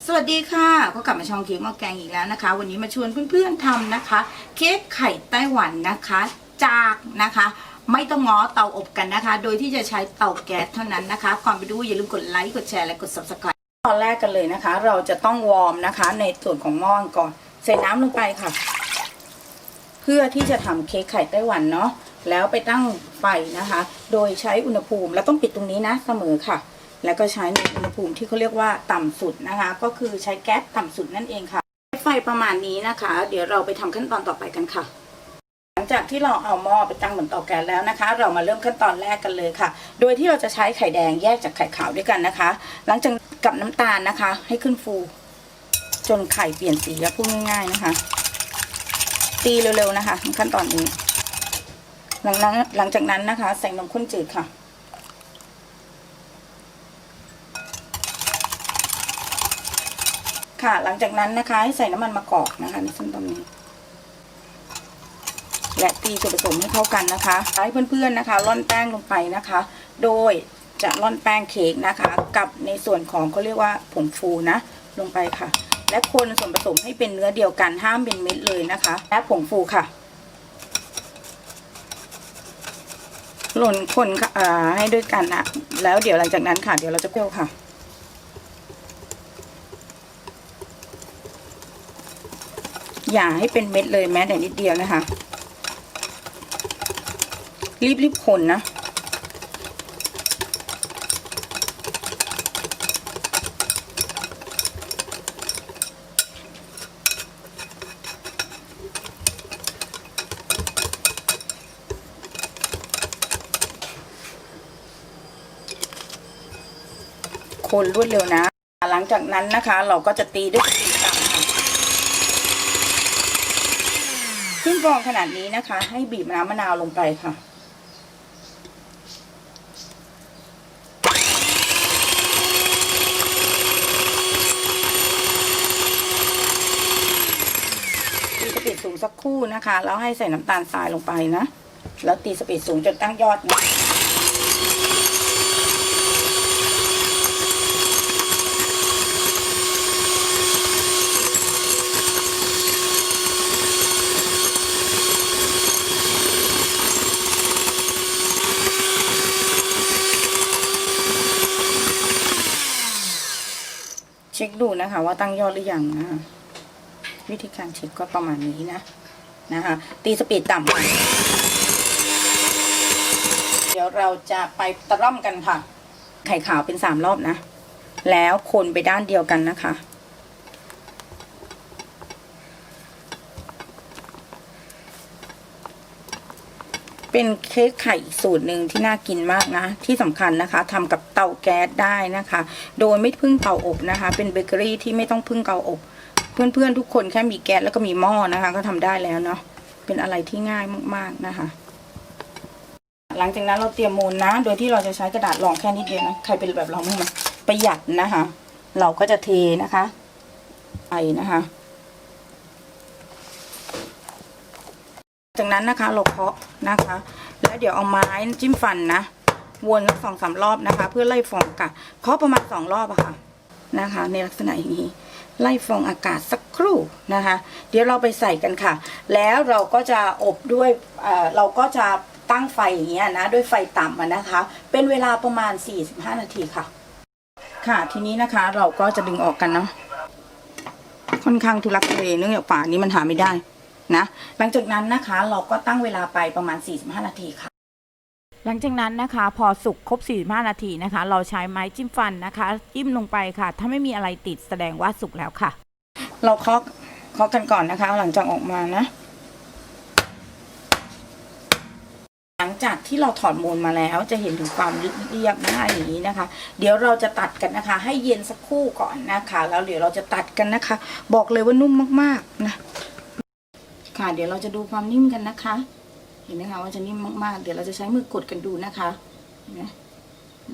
สวัสดีค่ะก็กลับมาช่องเค้กหม้อแกงอีกแล้วนะคะวันนี้มาชวนเพื่อนๆทำนะคะเค้กไข่ไต้หวันนะคะจากนะคะไม่ต้องง้อเตาอบกันนะคะโดยที่จะใช้เตาแก๊สเท่านั้นนะคะก่อนไปดูอย่าลืมกดไลค์กดแชร์และกด Subscribe ตอนแรกกันเลยนะคะเราจะต้องวอร์มนะคะในส่วนของหม้อก่อนใส่น้ำลงไปค่ะเพื่อที่จะทำเค้กไข่ไต้หวันเนาะแล้วไปตั้งไฟนะคะโดยใช้อุณหภูมิแล้วต้องปิดตรงนี้นะเสมอค่ะแล้วก็ใช้ในอุณหภูมิที่เขาเรียกว่าต่ำสุดนะคะก็คือใช้แก๊สต่ำสุดนั่นเองค่ะไฟประมาณนี้นะคะเดี๋ยวเราไปทำขั้นตอนต่อไปกันค่ะหลังจากที่เราเอาหม้อไปตั้งบนเตาแก๊สแล้วนะคะเรามาเริ่มขั้นตอนแรกกันเลยค่ะโดยที่เราจะใช้ไข่แดงแยกจากไข่ขาวด้วยกันนะคะหลังจากกับน้ำตาลนะคะให้ขึ้นฟูจนไข่เปลี่ยนสีแล้วพูดง่ายๆนะคะตีเร็วๆนะคะขั้นตอนนี้หลังจากนั้นนะคะใส่นมข้นจืดค่ะค่ะหลังจากนั้นนะคะให้ใส่น้ำมันมะกอกนะคะในขั้นตอนนี้และตีส่วนผสมให้เข้ากันนะคะให้เพื่อนๆนะคะร่อนแป้งลงไปนะคะโดยจะร่อนแป้งเค้กนะคะกับในส่วนของเขาเรียกว่าผงฟูนะลงไปค่ะและคนส่วนผสมให้เป็นเนื้อเดียวกันห้ามเป็นเม็ดเลยนะคะและผงฟูค่ะหล่นคนให้ด้วยกันนะแล้วเดี๋ยวหลังจากนั้นค่ะเดี๋ยวเราจะเคี่ยวค่ะอย่าให้เป็นเม็ดเลยแม้แต่นิดเดียวนะคะรีบคนนะคนรวดเร็วนะหลังจากนั้นนะคะเราก็จะตีด้วยสปีดต่ำค่ะขึ้นฟองขนาดนี้นะคะให้บีบน้ำมะนาวลงไปค่ะตีสปีดสูงสักครู่นะคะแล้วให้ใส่น้ำตาลทรายลงไปนะแล้วตีสปีดสูงจนตั้งยอดนะเช็คดูนะคะว่าตั้งยอดหรือยังนะคะวิธีการเช็คก็ประมาณนี้นะคะตีสปีดต่ำค่ะเดี๋ยวเราจะไปตะล่อมกันค่ะไข่ขาวเป็น3 รอบนะแล้วคนไปด้านเดียวกันนะคะเป็นเค้กไข่สูตรหนึ่งที่น่ากินมากนะที่สำคัญนะคะทำกับเตาแก๊สได้นะคะโดยไม่พึ่งเตาอบนะคะเป็นเบเกอรี่ที่ไม่ต้องพึ่งเตาอบเพื่อนๆทุกคนแค่มีแก๊สแล้วก็มีหม้อนะคะก็ทำได้แล้วเนาะเป็นอะไรที่ง่ายมากๆนะคะหลังจากนั้นเราเตรียมมูลนะโดยที่เราจะใช้กระดาษรองแค่นิดเดียวนะใครเป็นแบบเราไม่มาประหยัดนะคะเราก็จะเทนะคะไปนะคะจากนั้นนะคะเราเคาะนะคะแล้วเดี๋ยวเอาไม้จิ้มฟันนะวน2-3 รอบนะคะเพื่อไล่ฟองอากาศเคาะประมาณ2 รอบอะค่ะนะคะในลักษณะอย่างนี้ไล่ฟองอากาศสักครู่นะคะเดี๋ยวเราไปใส่กันค่ะแล้วเราก็จะอบด้วยเราก็จะตั้งไฟอย่างเงี้ยนะด้วยไฟต่ำนะคะเป็นเวลาประมาณ45 นาทีค่ะค่ะทีนี้นะคะเราก็จะดึงออกกันเนาะค่อนข้างทุลักทุเลเนื่องจากฝานี้มันหาไม่ได้นะหลังจากนั้นนะคะเราก็ตั้งเวลาไปประมาณ45 นาทีค่ะหลังจากนั้นนะคะพอสุกครบ45 นาทีนะคะเราใช้ไม้จิ้มฟันนะคะจิ้มลงไปค่ะถ้าไม่มีอะไรติดแสดงว่าสุกแล้วค่ะเราเคาะกันก่อนนะคะหลังจากออกมานะหลังจากที่เราถอดมูลมาแล้วจะเห็นถึงความเรียบง่ายอย่างนี้นะคะเดี๋ยวเราจะตัดกันนะคะให้เย็นสักครู่ก่อนนะคะแล้วเดี๋ยวเราจะตัดกันนะคะบอกเลยว่านุ่มมากๆนะค่ะเดี๋ยวเราจะดูความนิ่มกันนะคะเห็นไหมคะว่าจะนิ่มมากๆเดี๋ยวเราจะใช้มือกดกันดูนะคะ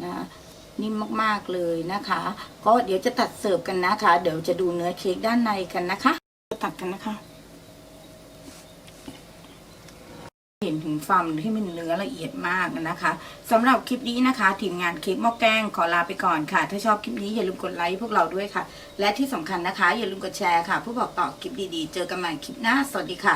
นะนิ่มมากๆเลยนะคะก็เดี๋ยวจะตัดเสิร์ฟกันนะคะเดี๋ยวจะดูเนื้อเค้กด้านในกันนะคะจะตัดกันนะคะ เห็นถึงความที่มันเนื้อละเอียดมากนะคะสำหรับคลิปนี้นะคะทีมงานเค้กหม้อแกงขอลาไปก่อนค่ะถ้าชอบคลิปนี้อย่าลืมกดไลค์พวกเราด้วยค่ะและที่สำคัญนะคะอย่าลืมกดแชร์ค่ะเพื่อบอกต่อคลิปดีๆเจอกันใหม่คลิปหน้าสวัสดีค่ะ